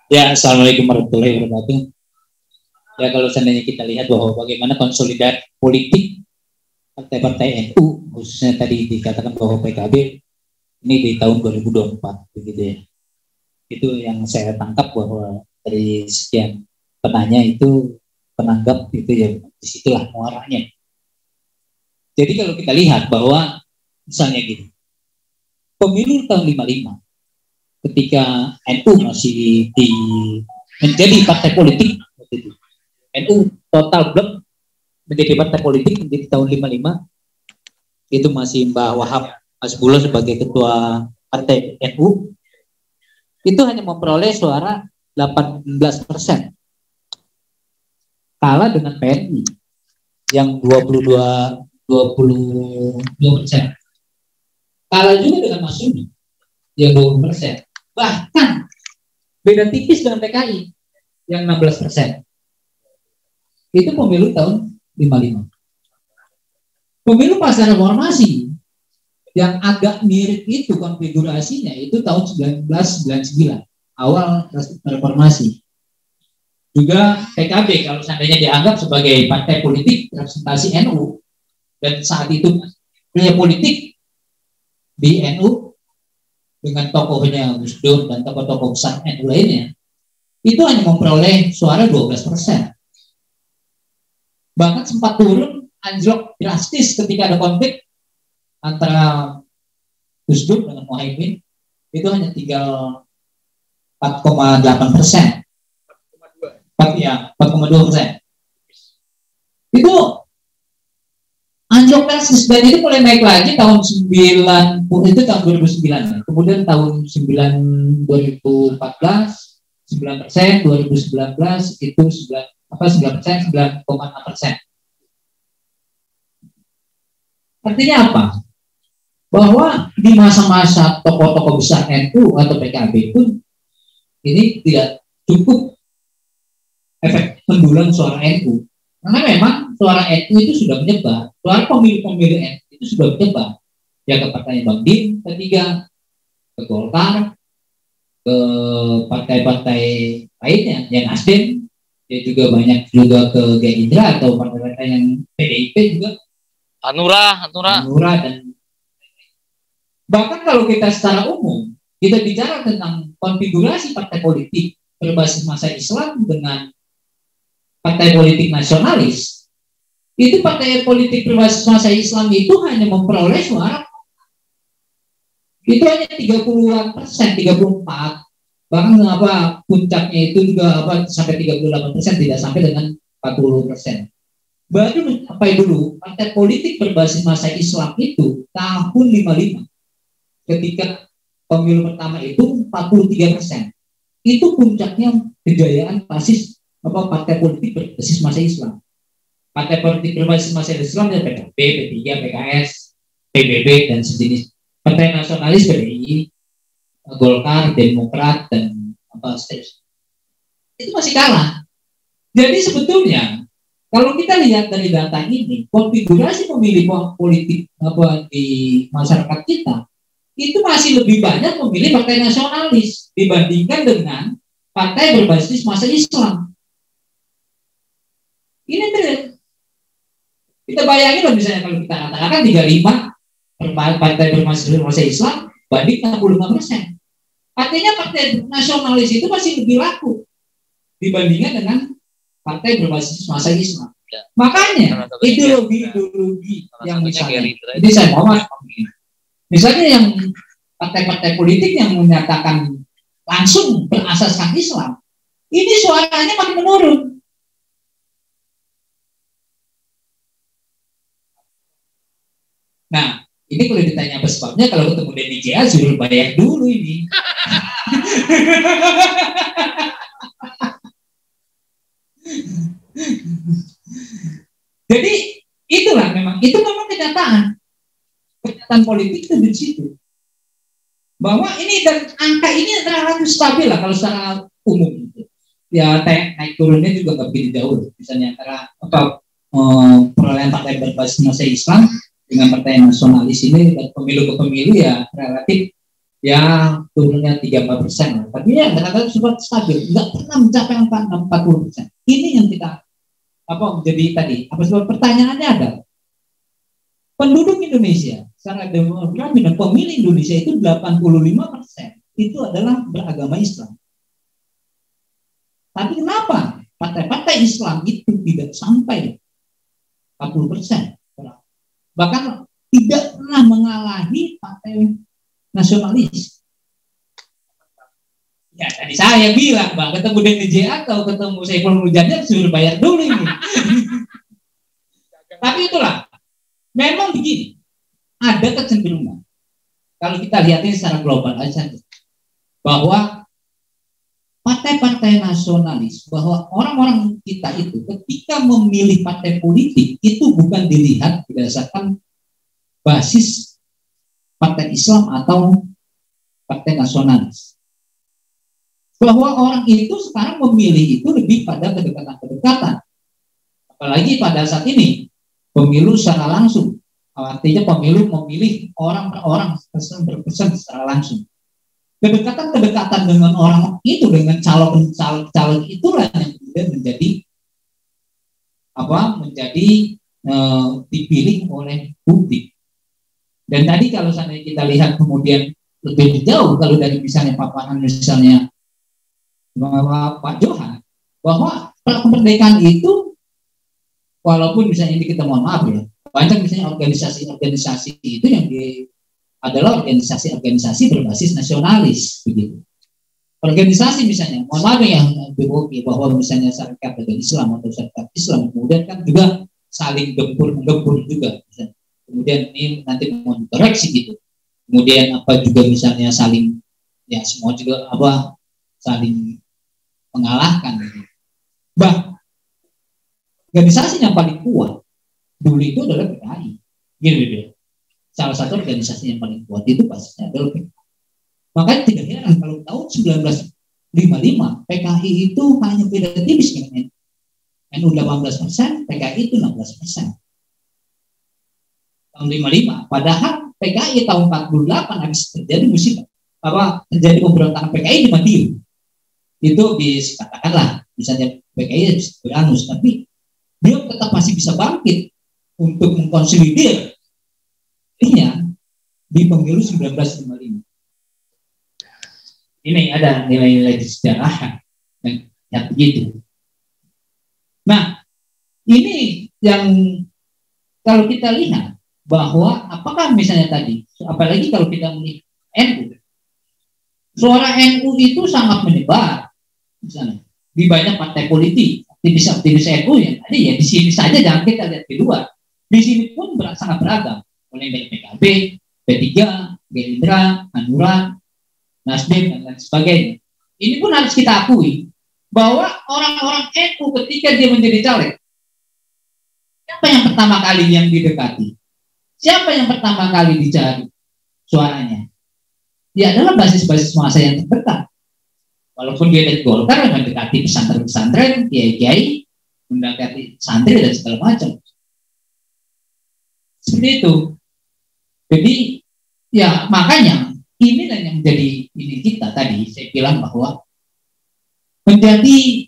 Ya, assalamualaikum warahmatullahi wabarakatuh. Ya, kalau seandainya kita lihat bahwa bagaimana konsolidasi politik partai-partai NU, khususnya tadi dikatakan bahwa PKB ini di tahun 2024, begitu ya. Itu yang saya tangkap bahwa dari sekian penanya itu penanggap itu ya disitulah muaranya. Jadi kalau kita lihat bahwa misalnya gini, pemilu tahun 55 ketika NU masih menjadi partai politik, NU total blok menjadi partai politik menjadi tahun 55, itu masih Mbak Wahab Hasbullah sebagai ketua partai NU, itu hanya memperoleh suara 18%, kalah dengan PNI yang 22%, kalah juga dengan Masyumi yang 20%, bahkan beda tipis dengan PKI yang 16%. Itu pemilu tahun 55. Pemilu pasca reformasi yang agak mirip itu konfigurasinya itu tahun 1999, awal reformasi. Juga PKB kalau seandainya dianggap sebagai partai politik representasi NU, dan saat itu punya politik di NU dengan tokohnya Gus Dur dan tokoh-tokoh besar NU lainnya, itu hanya memperoleh suara 12%. Bahkan sempat turun, anjlok drastis ketika ada konflik antara Gus Dur dengan Muhaimin, itu hanya tinggal 4,8%. 4,2%. Itu anjlok drastis, dan itu mulai naik lagi tahun 90, itu tahun 2009. Kemudian tahun 2014 9%, 2019 itu 9%, 9,6%. Artinya apa? Bahwa di masa-masa tokoh-tokoh besar NU atau PKB pun ini tidak cukup efek pendulang suara NU. Karena memang suara NU itu sudah menyebar, suara pemilih-pemilih NU itu sudah menyebar. Ya ke Partai Bang Din, ketiga, ke Golkar, ke partai-partai lainnya, yang Nasdem, ya juga banyak juga ke Gerindra atau partai-partai yang PDIP juga. Hanura dan bahkan kalau kita secara umum kita bicara tentang konfigurasi partai politik berbasis masa Islam dengan partai politik nasionalis, itu partai politik berbasis masa Islam itu hanya memperoleh suara itu hanya 30%, 34%, bahkan kenapa puncaknya itu juga sampai 38%, tidak sampai dengan 40%. Baru sampai dulu partai politik berbasis masa Islam itu tahun 55, ketika pemilu pertama itu 43%. Itu puncaknya kejayaan basis partai politik berbasis masa Islam. Partai politik berbasis masa Islam ya PKB, P3, PKS, PBB dan sejenis. Partai nasionalis PDI, Golkar, Demokrat dan seterusnya. Itu masih kalah. Jadi sebetulnya kalau kita lihat dari data ini, konfigurasi pemilih politik di masyarakat kita itu masih lebih banyak memilih partai nasionalis dibandingkan dengan partai berbasis masa Islam. Ini kita bayangin loh, misalnya kalau kita katakan 35 partai berbasis masa Islam banding 65%. Artinya partai nasionalis itu masih lebih laku dibandingkan dengan partai berbasis masa Islam. Ya. Makanya ideologi yang misalnya, jadi saya mau misalnya yang partai-partai politik yang menyatakan langsung berasaskan Islam, ini suaranya makin menurun. Nah, ini kalau ditanya apa sebabnya, kalau ketemu Denny J.A. suruh bayar dulu ini. Jadi itulah memang kenyataan politik itu di situ. Bahwa ini dan angka ini relatif stabil lah kalau secara umum. Ya naik turunnya juga nggak begitu jauh. Misalnya antara perolehan partai berbasis masa Islam dengan partai nasionalis ini dan pemilu ke pemilu ya relatif ya turunnya 3-4%, tapi ya kadang-kadang sempat stabil, nggak pernah mencapai angka 40%. Ini yang kita menjadi tadi sebab pertanyaannya adalah penduduk Indonesia secara demografi dan pemilih Indonesia itu 85% itu adalah beragama Islam. Tapi kenapa partai-partai Islam itu tidak sampai 40%? Bahkan tidak pernah mengalahi partai nasionalis. Ya tadi saya bilang, Bang, ketemu DNJ atau ketemu Saiful Mujadil suruh bayar dulu ini. Tapi itulah, memang begini, ada kecenderungan. Kalau kita lihat ini secara global aja, bahwa partai-partai nasionalis, bahwa orang-orang kita itu ketika memilih partai politik itu bukan dilihat berdasarkan basis partai Islam atau partai nasionalis. Bahwa orang itu sekarang memilih itu lebih pada kedekatan-kedekatan. Apalagi pada saat ini pemilu secara langsung. Artinya pemilu memilih orang per orang, person per person secara langsung. Kedekatan-kedekatan dengan orang itu, dengan calon itulah yang kemudian menjadi dipilih oleh publik. Dan tadi kalau seandainya kita lihat kemudian lebih jauh, kalau dari misalnya paparan misalnya Pak Johan, bahwa kemerdekaan itu walaupun misalnya ini kita mohon maaf ya, banyak misalnya organisasi-organisasi itu yang adalah organisasi-organisasi berbasis nasionalis begitu. Organisasi misalnya, mohon maaf yang bahwa misalnya Syarikat Islam atau Syarikat Islam kemudian kan juga saling gempur juga. Misalnya. Kemudian ini nanti mau dikoreksi gitu. Kemudian juga misalnya saling ya semua juga saling mengalahkan. Gitu. Organisasi yang paling kuat dulu itu adalah PKI. Gitu. Salah satu organisasi yang paling kuat itu pastinya adalah PKI. Makanya tidak heran kalau tahun 1955 PKI itu hanya beda tipis dengan NU 18%, PKI itu 16%. Tahun 55, padahal PKI tahun 48 habis terjadi musibah, terjadi pemberontakan PKI di Madiun. Itu dikatakanlah misalnya PKI berangus, tapi dia tetap masih bisa bangkit untuk mengkonsolidir di pemilu 1955. Ini ada nilai-nilai sejarah yang begitu. Nah, ini yang kalau kita lihat bahwa apakah misalnya tadi, apalagi kalau kita melihat NU, suara NU itu sangat menyebar, misalnya di banyak partai politik, aktivis NU yang tadi ya di sini saja, jangan kita lihat di luar, di sini pun sangat beragam, mulai dari PKB, P3, Gerindra, Hanura, Nasdem dan lain sebagainya. Ini pun harus kita akui bahwa orang-orang NU ketika dia menjadi caleg, siapa yang pertama kali yang didekati? Siapa yang pertama kali dicari suaranya? Dia adalah basis-basis massa yang terdekat. Walaupun dia dari Golkar mendekati pesantren-pesantren, kiai-kiai, mendekati santri dan segala macam. Seperti itu. Jadi ya makanya inilah yang menjadi ini kita tadi saya bilang bahwa menjadi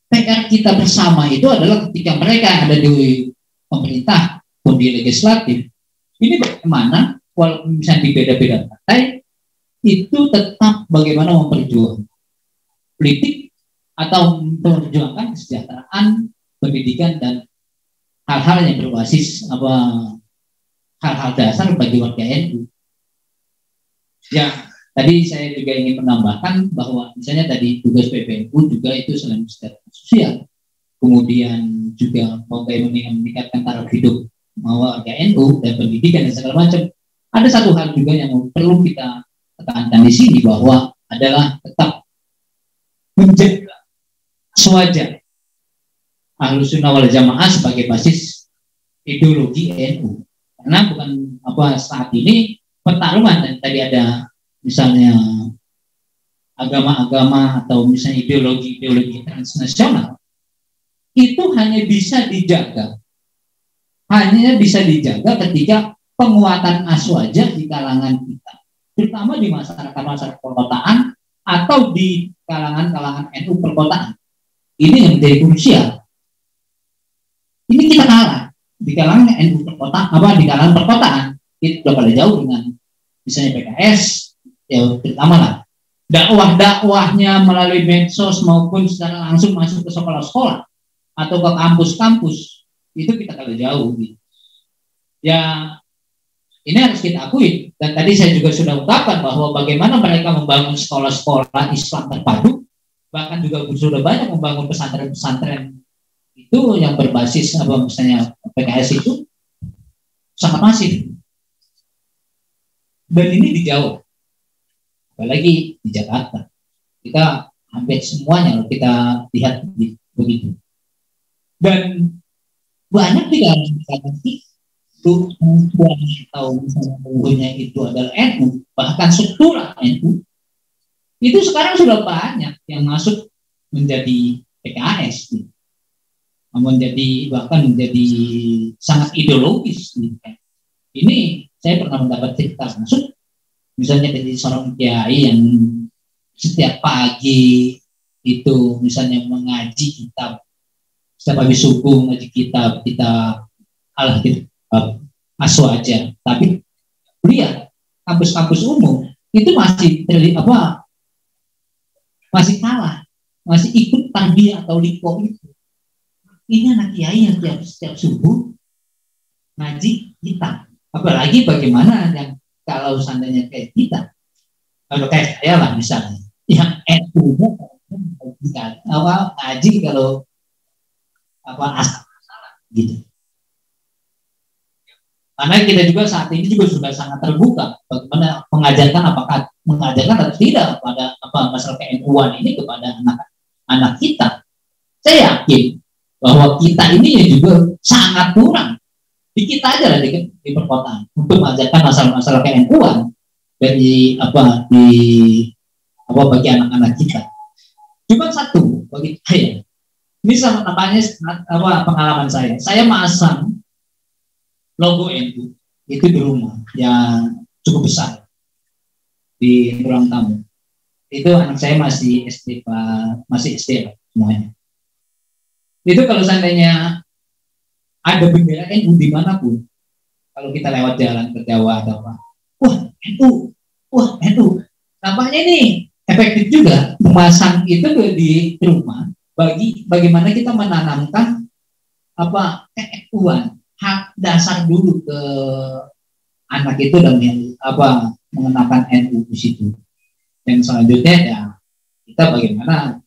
PR kita bersama itu adalah ketika mereka yang ada di pemerintah pun di legislatif, ini bagaimana walaupun misalnya di beda-beda partai itu tetap bagaimana memperjuangkan politik atau memperjuangkan kesejahteraan, pendidikan dan hal-hal yang berbasis hal-hal dasar bagi warga NU. Ya, tadi saya juga ingin menambahkan bahwa misalnya tadi tugas PPNU juga itu selain kesejahteraan sosial, kemudian juga bagaimana meningkatkan taraf hidup warga NU dan pendidikan dan segala macam. Ada satu hal juga yang perlu kita tekankan di sini bahwa adalah tetap menjaga sewajar Ahlus Sunnah wal Jamaah sebagai basis ideologi NU. Karena bukan saat ini pertarungan dan tadi ada misalnya agama-agama atau misalnya ideologi transnasional itu hanya bisa dijaga ketika penguatan aswaja di kalangan kita terutama di masyarakat perkotaan atau di kalangan NU perkotaan. Ini yang menjadi krusial. Ini kita kalah di kalangan NU perkotaan, di kalangan perkotaan itu sudah pada jauh dengan misalnya PKS, ya terutama lah dakwahnya melalui medsos maupun secara langsung masuk ke sekolah-sekolah atau ke kampus-kampus, itu kita kalah jauh. Gitu. Ya, ini harus kita akui. Dan tadi saya juga sudah ungkapkan bahwa bagaimana mereka membangun sekolah-sekolah Islam terpadu, bahkan juga sudah banyak membangun pesantren-pesantren itu yang berbasis misalnya PKS itu sangat masif. Dan ini di Jawa, apalagi di Jakarta, kita hampir semuanya kita lihat begitu. Dan banyak tidak itu atau misalnya penghulunya itu adalah NU, bahkan struktural NU, itu sekarang sudah banyak yang masuk menjadi PKS, bahkan menjadi sangat ideologis. Ini saya pernah mendapat cerita langsung, misalnya dari seorang kiai yang setiap pagi itu misalnya mengaji kitab, setiap habis subuh mengaji kitab Aswaja, tapi lihat kampus-kampus umum itu masih kalah, masih ikut tarbiyah atau liko itu. Ini anak kiai yang setiap subuh ngaji kitab. Apalagi bagaimana yang kalau seandainya kayak kita, kalau kayak saya lah misalnya, yang NU ngaji kalau asal-asalan gitu. Karena kita juga saat ini juga sudah sangat terbuka bagaimana mengajarkan atau tidak pada masalah ke-NU-an ini kepada anak kita. Saya yakin bahwa kita ini ya juga sangat kurang. Di kita aja lah di perkotaan untuk mengajarkan masalah-masalah ke-NU-an bagi anak-anak kita. Cuma satu bagi saya. Ini sama namanya pengalaman saya. Saya masang logo NU itu di rumah yang cukup besar di ruang tamu. Itu anak saya masih SD semuanya. Itu kalau seandainya ada bendera NU dimanapun, kalau kita lewat jalan ke Jawa atau apa, wah NU, nampaknya ini efektif juga memasang itu di rumah. Bagaimana kita menanamkan NU-an, hak dasar dulu ke anak itu dan mengenakan NU di situ. Dan selanjutnya ya kita bagaimana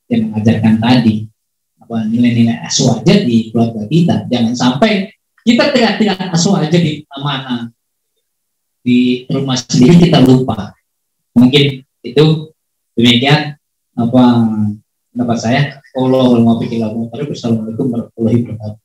yang mengajarkan tadi nilai-nilai aswaja di keluarga kita. Jangan sampai kita tidak aswaja di mana di rumah sendiri kita lupa. Mungkin itu demikian pendapat saya. Assalamualaikum warahmatullahi wabarakatuh.